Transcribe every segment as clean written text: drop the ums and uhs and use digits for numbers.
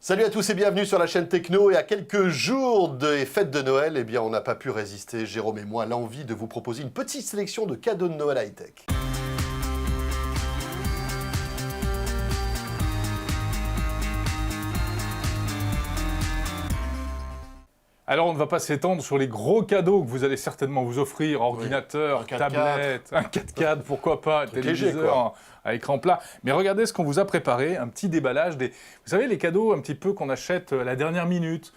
Salut à tous et bienvenue sur la chaîne Techno. Et à quelques jours des fêtes de Noël, eh bien on n'a pas pu résister, Jérôme et moi, à l'envie de vous proposer une petite sélection de cadeaux de Noël high-tech. Alors, on ne va pas s'étendre sur les gros cadeaux que vous allez certainement vous offrir, ordinateur, un 4x4. tablette, un 4x4, pourquoi pas, un téléviseur léger, à écran plat. Mais regardez ce qu'on vous a préparé, un petit déballage Vous savez, les cadeaux un petit peu qu'on achète à la dernière minute,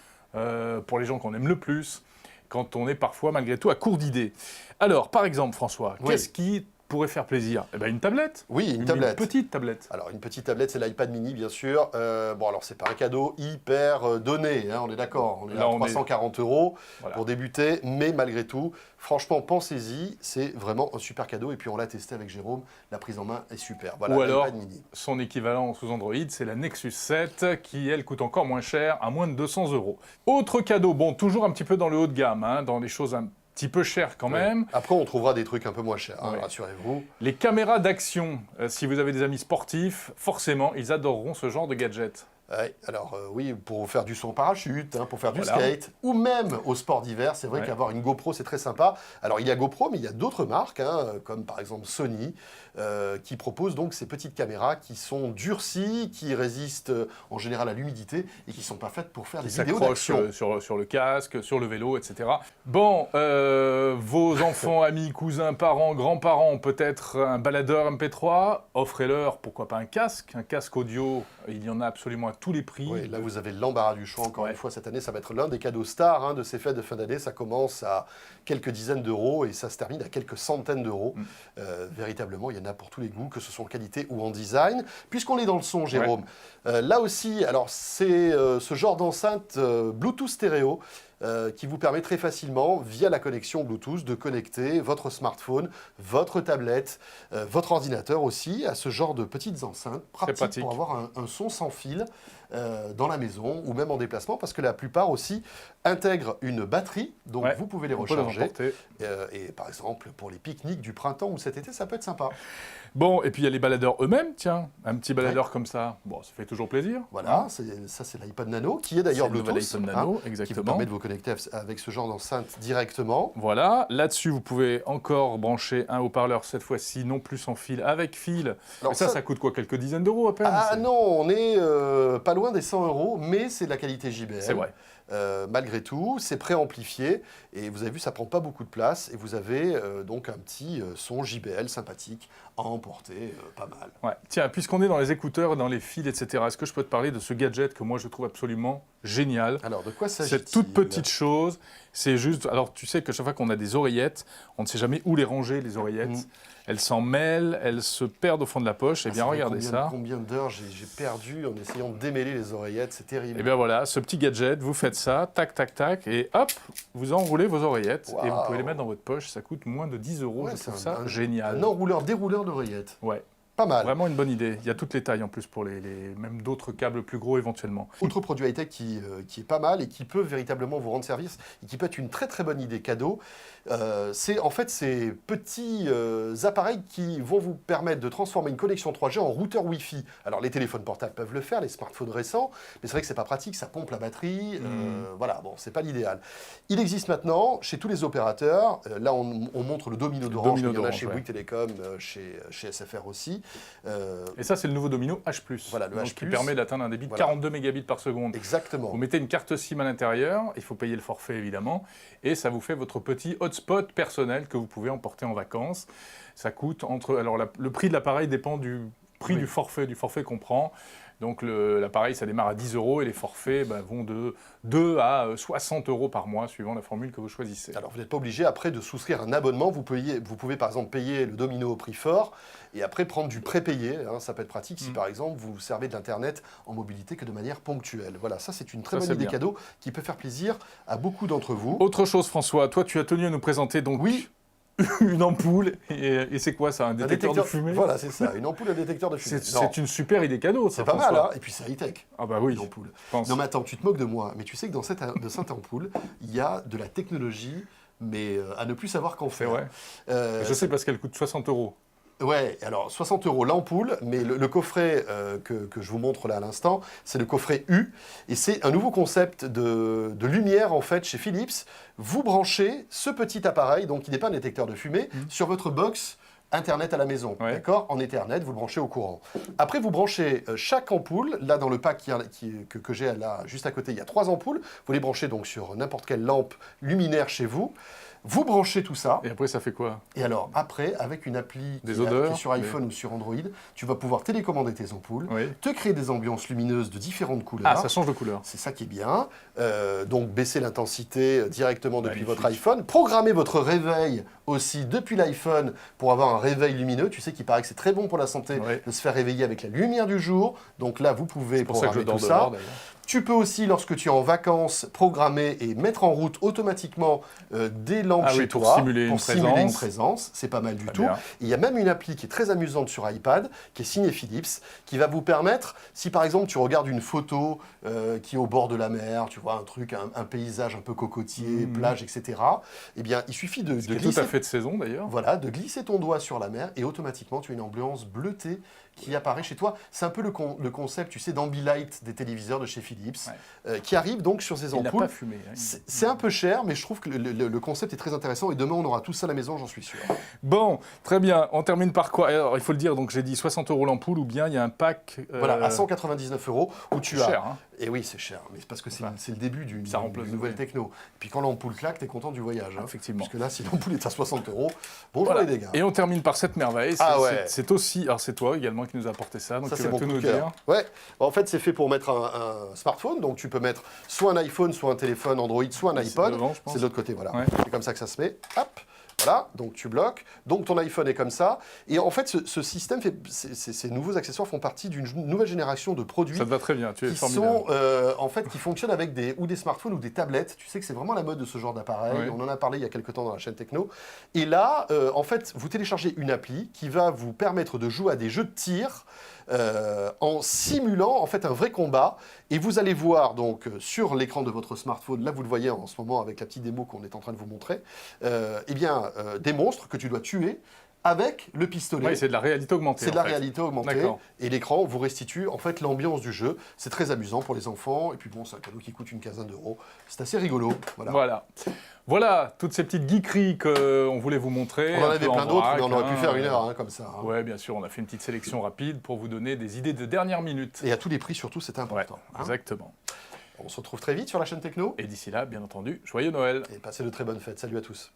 pour les gens qu'on aime le plus, quand on est parfois, malgré tout, à court d'idées. Alors, par exemple, François, qu'est-ce qui pourrait faire plaisir? Eh ben, une tablette. Oui, une tablette. Une petite tablette. Alors, une petite tablette, c'est l'iPad mini, bien sûr. Bon, alors, c'est pas un cadeau hyper donné, hein, on est d'accord. On est là à 340 € pour débuter. Mais malgré tout, franchement, pensez-y. C'est vraiment un super cadeau. Et puis, on l'a testé avec Jérôme. La prise en main est super. Voilà, ou alors, mini. Son équivalent sous Android, c'est la Nexus 7, qui, elle, coûte encore moins cher, à moins de 200 €. Autre cadeau, bon, toujours un petit peu dans le haut de gamme, hein, dans les choses un petit peu cher quand même. Après, on trouvera des trucs un peu moins chers, hein, rassurez-vous. Les caméras d'action, si vous avez des amis sportifs, forcément, ils adoreront ce genre de gadget. Ouais, alors oui, pour faire du saut en parachute, hein, pour faire du skate, ou même au sport d'hiver, c'est vrai qu'avoir une GoPro, c'est très sympa. Alors il y a GoPro, mais il y a d'autres marques, hein, comme par exemple Sony, qui proposent donc ces petites caméras qui sont durcies, qui résistent en général à l'humidité et qui sont parfaites pour faire des vidéos d'action. Sur le casque, sur le vélo, etc. Bon, vos enfants, amis, cousins, parents, grands-parents ont peut-être un baladeur MP3, offrez-leur, pourquoi pas un casque audio, il y en a absolument à tous les prix. Oui, là vous avez l'embarras du choix, encore une fois, cette année, ça va être l'un des cadeaux stars, hein, de ces fêtes de fin d'année. Ça commence à quelques dizaines d'euros et ça se termine à quelques centaines d'euros. Véritablement, il y en a pour tous les goûts, que ce soit en qualité ou en design. Puisqu'on est dans le son, Jérôme, là aussi, alors c'est ce genre d'enceinte Bluetooth stéréo qui vous permet très facilement, via la connexion Bluetooth, de connecter votre smartphone, votre tablette, votre ordinateur aussi, à ce genre de petites enceintes pratiques pour avoir un son sans fil dans la maison ou même en déplacement, parce que la plupart aussi intègrent une batterie, donc vous pouvez les recharger. Et par exemple, pour les pique-niques du printemps ou cet été, ça peut être sympa. Bon, et puis il y a les baladeurs eux-mêmes, tiens, un petit baladeur comme ça, bon, ça fait toujours plaisir. Voilà, ça c'est l'iPad Nano, qui est d'ailleurs Bluetooth, qui vous permet de vous connecter avec ce genre d'enceinte directement. Voilà, là-dessus vous pouvez encore brancher un haut-parleur, cette fois-ci non plus sans fil, avec fil. Alors mais ça coûte quoi, quelques dizaines d'euros à peine? Ah non, on est pas loin des 100 €, mais c'est de la qualité JBL. C'est vrai. Malgré tout, c'est préamplifié et vous avez vu, ça prend pas beaucoup de place et vous avez donc un petit son JBL sympathique à emporter, pas mal. Ouais. Tiens, puisqu'on est dans les écouteurs, dans les fils, etc., est-ce que je peux te parler de ce gadget que moi je trouve absolument génial? Alors, de quoi s'agit-il? Cette toute petite chose, c'est juste... Alors, tu sais que chaque fois qu'on a des oreillettes, on ne sait jamais où les ranger, les oreillettes. Elles s'en mêlent, elles se perdent au fond de la poche. Eh bien, regardez ça. Combien d'heures j'ai perdu en essayant de démêler les oreillettes, c'est terrible. Eh bien voilà, ce petit gadget, vous faites ça, tac, tac, tac, et hop, vous enroulez vos oreillettes et vous pouvez les mettre dans votre poche. Ça coûte moins de 10 €, je trouve ça génial. Un enrouleur, dérouleur d'oreillettes. Ouais. Pas mal. Vraiment une bonne idée. Il y a toutes les tailles en plus pour même d'autres câbles plus gros éventuellement. Autre produit high-tech qui est pas mal et qui peut véritablement vous rendre service et qui peut être une très très bonne idée cadeau, c'est en fait ces petits appareils qui vont vous permettre de transformer une connexion 3G en routeur Wi-Fi. Alors les téléphones portables peuvent le faire, les smartphones récents, mais c'est vrai que c'est pas pratique, ça pompe la batterie, voilà, bon, c'est pas l'idéal. Il existe maintenant chez tous les opérateurs, là on montre le Domino d'Orange, il y en a chez Bouygues Télécom, chez SFR aussi. Et ça, c'est le nouveau Domino H+. Voilà, le H+. Qui permet d'atteindre un débit de 42 mégabits par seconde. Exactement. Vous mettez une carte SIM à l'intérieur, il faut payer le forfait évidemment, et ça vous fait votre petit hotspot personnel que vous pouvez emporter en vacances. Ça coûte entre... Alors, le prix de l'appareil dépend du prix du forfait qu'on prend. Donc l'appareil, ça démarre à 10 € et les forfaits vont de 2 à 60 € par mois, suivant la formule que vous choisissez. Alors vous n'êtes pas obligé après de souscrire un abonnement, vous pouvez par exemple payer le Domino au prix fort et après prendre du prépayé, hein, ça peut être pratique si par exemple vous servez de l'internet en mobilité que de manière ponctuelle. Voilà, ça c'est une très bonne idée cadeau qui peut faire plaisir à beaucoup d'entre vous. Autre chose François, toi tu as tenu à nous présenter donc... Oui. Une ampoule, et c'est quoi ça, un détecteur de fumée? Voilà, c'est ça, une ampoule, un détecteur de fumée. C'est une super idée cadeau, ça. C'est pas mal, hein, et puis c'est high-tech. Ah bah oui, une ampoule. Non mais attends, tu te moques de moi, mais tu sais que dans cette ampoule, il y a de la technologie, mais à ne plus savoir qu'en faire. Je sais parce qu'elle coûte 60 €. Ouais, alors 60 € l'ampoule, mais le coffret que je vous montre là à l'instant, c'est le coffret U, et c'est un nouveau concept de lumière en fait chez Philips. Vous branchez ce petit appareil, donc qui n'est pas un détecteur de fumée, sur votre box Internet à la maison, d'accord? En Ethernet, vous le branchez au courant. Après, vous branchez chaque ampoule. Là, dans le pack que j'ai là, juste à côté, il y a 3 ampoules. Vous les branchez donc sur n'importe quelle lampe luminaire chez vous. Vous branchez tout ça. Et après, ça fait quoi? Et alors, après, avec une appli qui est sur iPhone ou sur Android, tu vas pouvoir télécommander tes ampoules, te créer des ambiances lumineuses de différentes couleurs. Ah, ça change de couleur. C'est ça qui est bien. Donc, baisser l'intensité directement depuis votre iPhone. Programmer votre réveil aussi depuis l'iPhone pour avoir un réveil lumineux. Tu sais qu'il paraît que c'est très bon pour la santé de se faire réveiller avec la lumière du jour. Donc là, vous pouvez programmer tout ça. Tu peux aussi, lorsque tu es en vacances, programmer et mettre en route automatiquement des lampes chez toi pour simuler une présence. C'est pas mal du tout. Il y a même une appli qui est très amusante sur iPad, qui est signée Philips, qui va vous permettre, si par exemple tu regardes une photo qui est au bord de la mer, tu vois un truc, un paysage un peu cocotier, plage, etc. Eh bien, il suffit de glisser. Tout à fait de saison d'ailleurs. Voilà, de glisser ton doigt sur la mer et automatiquement tu as une ambiance bleutée qui apparaît chez toi. C'est un peu le concept, tu sais, d'Ambilight des téléviseurs de chez Philips, qui arrive donc sur ces ampoules. Il n'a pas fumé. Hein, c'est un peu cher, mais je trouve que le concept est très intéressant et demain on aura tout ça à la maison, j'en suis sûr. Bon, très bien. On termine par quoi? Alors, il faut le dire, donc j'ai dit 60 € l'ampoule, ou bien il y a un pack... Voilà, à 199 € où tu as... cher, hein. Et oui, c'est cher, mais c'est parce que c'est le début d'une nouvelle techno. Et puis quand l'ampoule claque, t'es content du voyage. Hein. Effectivement. Parce que là, si l'ampoule est à 60 €, bonjour les dégâts. Et on termine par cette merveille. C'est aussi... Alors c'est toi également qui nous a apporté ça, donc ça, tu vas tout nous dire. Ouais, en fait c'est fait pour mettre un smartphone, donc tu peux mettre soit un iPhone, soit un téléphone Android, soit un iPod. C'est de l'autre côté, voilà. C'est comme ça que ça se met, hop. Voilà, donc tu bloques, donc ton iPhone est comme ça. Et en fait, ce système, ces nouveaux accessoires font partie d'une nouvelle génération de produits. Ça te va très bien, tu es formidable. En fait, qui fonctionnent avec des smartphones ou des tablettes. Tu sais que c'est vraiment la mode de ce genre d'appareil. On en a parlé il y a quelques temps dans la chaîne Techno. Et là, en fait, vous téléchargez une appli qui va vous permettre de jouer à des jeux de tir en simulant en fait un vrai combat. Et vous allez voir donc sur l'écran de votre smartphone, là vous le voyez en ce moment avec la petite démo qu'on est en train de vous montrer, des monstres que tu dois tuer avec le pistolet. Oui, c'est de la réalité augmentée. C'est de la réalité augmentée. Et l'écran vous restitue en fait l'ambiance du jeu. C'est très amusant pour les enfants. Et puis bon, c'est un cadeau qui coûte une quinzaine d'euros. C'est assez rigolo. Voilà, toutes ces petites geekeries qu'on voulait vous montrer. On en avait plein d'autres, mais on aurait pu faire 1 heure comme ça. Oui, bien sûr, on a fait une petite sélection rapide pour vous donner des idées de dernière minute. Et à tous les prix surtout, c'est important. Exactement. On se retrouve très vite sur la chaîne Techno. Et d'ici là, bien entendu, joyeux Noël. Et passez de très bonnes fêtes. Salut à tous.